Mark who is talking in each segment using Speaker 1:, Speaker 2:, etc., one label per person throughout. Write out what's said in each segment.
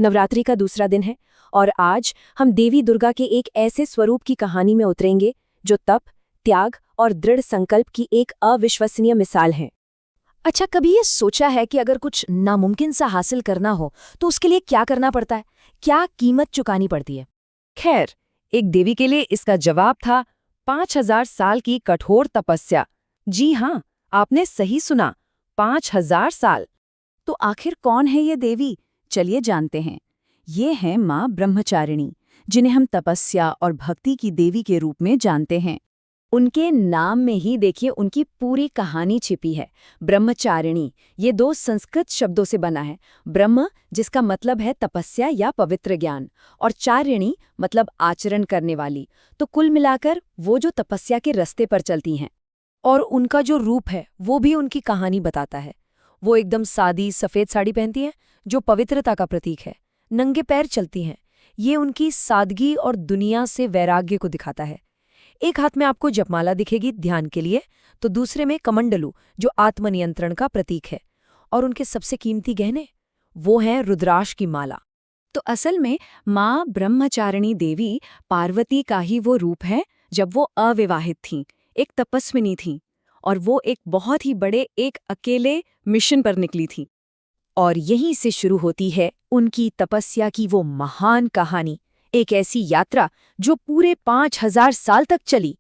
Speaker 1: नवरात्रि का दूसरा दिन है और आज हम देवी दुर्गा के एक ऐसे स्वरूप की कहानी में उतरेंगे जो तप, त्याग और दृढ़ संकल्प की एक अविश्वसनीय मिसाल है।
Speaker 2: अच्छा, कभी ये सोचा है कि अगर कुछ नामुमकिन सा हासिल करना हो तो उसके लिए क्या करना पड़ता है? क्या कीमत चुकानी पड़ती है?
Speaker 3: खैर, एक देवी के लिए इसका जवाब था 5000 साल की कठोर तपस्या। जी हाँ, आपने सही सुना, 5000 साल।
Speaker 2: तो आखिर कौन है ये देवी? चलिए जानते हैं। ये हैं माँ ब्रह्मचारिणी, जिन्हें हम तपस्या और भक्ति की देवी के रूप में जानते हैं। उनके नाम में ही देखिए उनकी पूरी कहानी छिपी है। ब्रह्मचारिणी ये दो संस्कृत शब्दों से बना है। ब्रह्म जिसका मतलब है तपस्या या पवित्र ज्ञान, और चारिणी मतलब आचरण करने वाली। तो कुल मिलाकर वो जो तपस्या के रास्ते पर चलती हैं। और उनका जो रूप है वो भी उनकी कहानी बताता है। वो एकदम सादी सफ़ेद साड़ी पहनती हैं, जो पवित्रता का प्रतीक है। नंगे पैर चलती हैं। ये उनकी सादगी और दुनिया से वैराग्य को दिखाता है। एक हाथ में आपको जपमाला दिखेगी ध्यान के लिए, तो दूसरे में कमंडलू जो आत्मनियंत्रण का प्रतीक है। और उनके सबसे कीमती गहने वो हैं रुद्राक्ष की माला। तो असल में माँ ब्रह्मचारिणी देवी पार्वती का ही वो रूप है जब वो अविवाहित थीं, एक तपस्विनी थीं, और वो एक बहुत ही बड़े एक अकेले मिशन पर निकली थी। और यहीं से शुरू होती है उनकी तपस्या की वो महान कहानी, एक ऐसी यात्रा जो पूरे 5000 साल तक चली।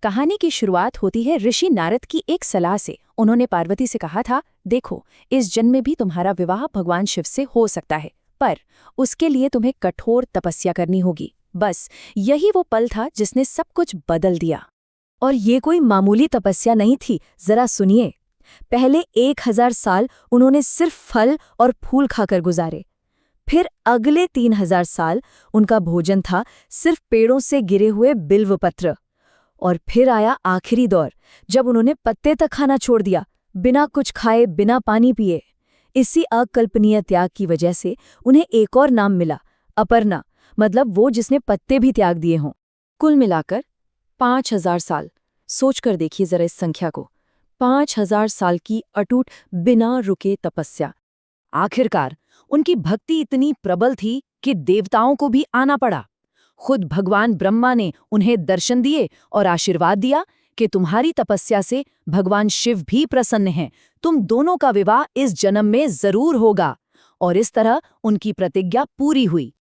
Speaker 2: कहानी की शुरुआत होती है ऋषि नारद की एक सलाह से। उन्होंने पार्वती से कहा था, देखो, इस जन्म में भी तुम्हारा विवाह भगवान शिव से हो सकता है, पर उसके लिए तुम्हें कठोर तपस्या करनी होगी। बस यही वो पल था जिसने सब कुछ बदल दिया। और ये कोई मामूली तपस्या नहीं थी, जरा सुनिए। पहले 1000 साल उन्होंने सिर्फ फल और फूल खाकर गुजारे। फिर अगले 3000 साल उनका भोजन था सिर्फ पेड़ों से गिरे हुए बिल्वपत्र। और फिर आया आखिरी दौर, जब उन्होंने पत्ते तक खाना छोड़ दिया, बिना कुछ खाए, बिना पानी पिए। इसी अकल्पनीय त्याग की वजह से उन्हें एक और नाम मिला, अपर्णा, मतलब वो जिसने पत्ते भी त्याग दिए हों। कुल मिलाकर 5000 साल। सोचकर देखिए जरा इस संख्या को। 5000 साल की अटूट बिना रुके तपस्या। आखिरकार उनकी भक्ति इतनी प्रबल थी कि देवताओं को भी आना पड़ा। खुद भगवान ब्रह्मा ने उन्हें दर्शन दिए और आशीर्वाद दिया कि तुम्हारी तपस्या से भगवान शिव भी प्रसन्न हैं, तुम दोनों का विवाह इस जन्म में जरूर होगा। और इस तरह उनकी प्रतिज्ञा पूरी हुई।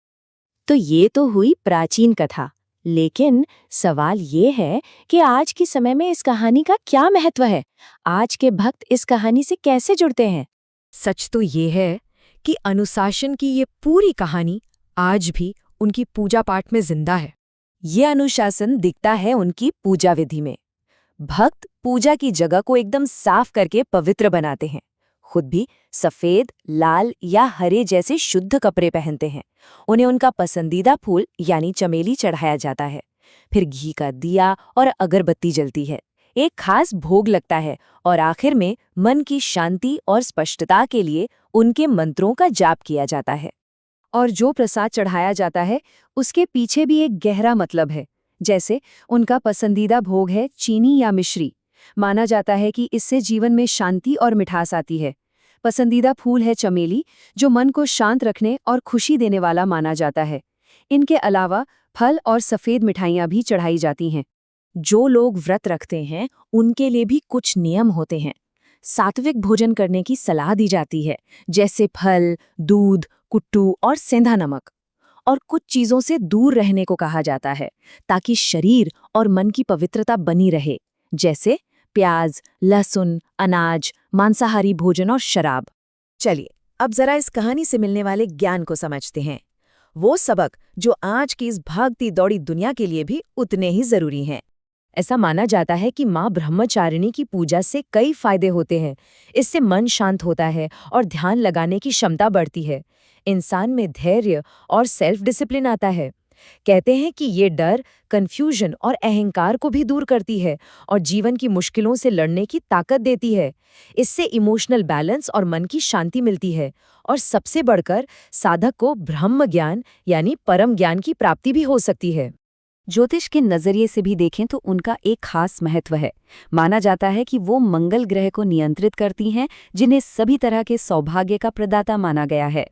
Speaker 2: तो ये तो हुई प्राचीन कथा, लेकिन सवाल ये है कि आज के समय में इस कहानी का क्या महत्व है? आज के भक्त इस कहानी से कैसे जुड़ते हैं?
Speaker 1: सच तो ये है कि अनुशासन की ये पूरी कहानी आज भी उनकी पूजा पाठ में जिंदा है।
Speaker 2: ये अनुशासन दिखता है उनकी पूजा विधि में। भक्त पूजा की जगह को एकदम साफ करके पवित्र बनाते हैं। खुद भी सफेद, लाल या हरे जैसे शुद्ध कपड़े पहनते हैं। उन्हें उनका पसंदीदा फूल यानी चमेली चढ़ाया जाता है। फिर घी का दिया और अगरबत्ती जलती है। एक खास भोग लगता है और आखिर में मन की शांति और स्पष्टता के लिए उनके मंत्रों का जाप किया जाता है। और जो प्रसाद चढ़ाया जाता है उसके पीछे भी एक गहरा मतलब है। जैसे उनका पसंदीदा भोग है चीनी या मिश्री। माना जाता है कि इससे जीवन में शांति और मिठास आती है। पसंदीदा फूल है चमेली, जो मन को शांत रखने और खुशी देने वाला माना जाता है। इनके अलावा फल और सफ़ेद मिठाइयाँ भी चढ़ाई जाती हैं। जो लोग व्रत रखते हैं उनके लिए भी कुछ नियम होते हैं। सात्विक भोजन करने की सलाह दी जाती है, जैसे फल, दूध, कुट्टू और सेंधा नमक। और कुछ चीज़ों से दूर रहने को कहा जाता है ताकि शरीर और मन की पवित्रता बनी रहे, जैसे प्याज, लहसुन, अनाज, मांसाहारी भोजन और शराब।
Speaker 3: चलिए, अब जरा इस कहानी से मिलने वाले ज्ञान को समझते हैं। वो सबक जो आज की इस भागती दौड़ी दुनिया के लिए भी उतने ही जरूरी हैं।
Speaker 2: ऐसा माना जाता है कि माँ ब्रह्मचारिणी की पूजा से कई फायदे होते हैं। इससे मन शांत होता है और ध्यान लगाने की क्षमता बढ़ती है। इंसान में धैर्य और सेल्फ डिसिप्लिन आता है। कहते हैं कि ये डर, कंफ्यूजन और अहंकार को भी दूर करती है और जीवन की मुश्किलों से लड़ने की ताकत देती है। इससे इमोशनल बैलेंस और मन की शांति मिलती है। और सबसे बढ़कर साधक को ब्रह्म ज्ञान यानी परम ज्ञान की प्राप्ति भी हो सकती है। ज्योतिष के नजरिए से भी देखें तो उनका एक खास महत्व है। माना जाता है कि वो मंगल ग्रह को नियंत्रित करती हैं, जिन्हें सभी तरह के सौभाग्य का प्रदाता माना गया है।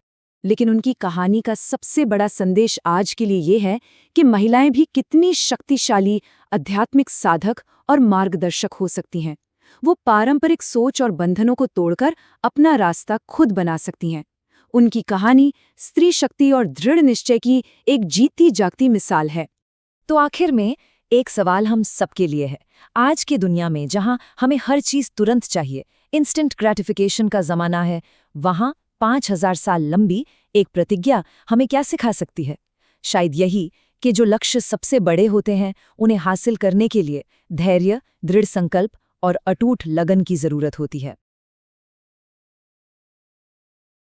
Speaker 2: लेकिन उनकी कहानी का सबसे बड़ा संदेश आज के लिए ये है कि महिलाएं भी कितनी शक्तिशाली आध्यात्मिक साधक और मार्गदर्शक हो सकती हैं। वो पारंपरिक सोच और बंधनों को तोड़कर अपना रास्ता खुद बना सकती हैं। उनकी कहानी स्त्री शक्ति और दृढ़ निश्चय की एक जीती जागती मिसाल है।
Speaker 3: तो आखिर में एक सवाल हम सबके लिए है। आज की दुनिया में जहां हमें हर चीज तुरंत चाहिए, इंस्टेंट ग्रेटिफिकेशन का जमाना है, वहां 5000 साल लंबी एक प्रतिज्ञा हमें क्या सिखा सकती है? शायद यही कि जो लक्ष्य सबसे बड़े होते हैं, उन्हें हासिल करने के लिए धैर्य, दृढ़ संकल्प और अटूट लगन की जरूरत होती है।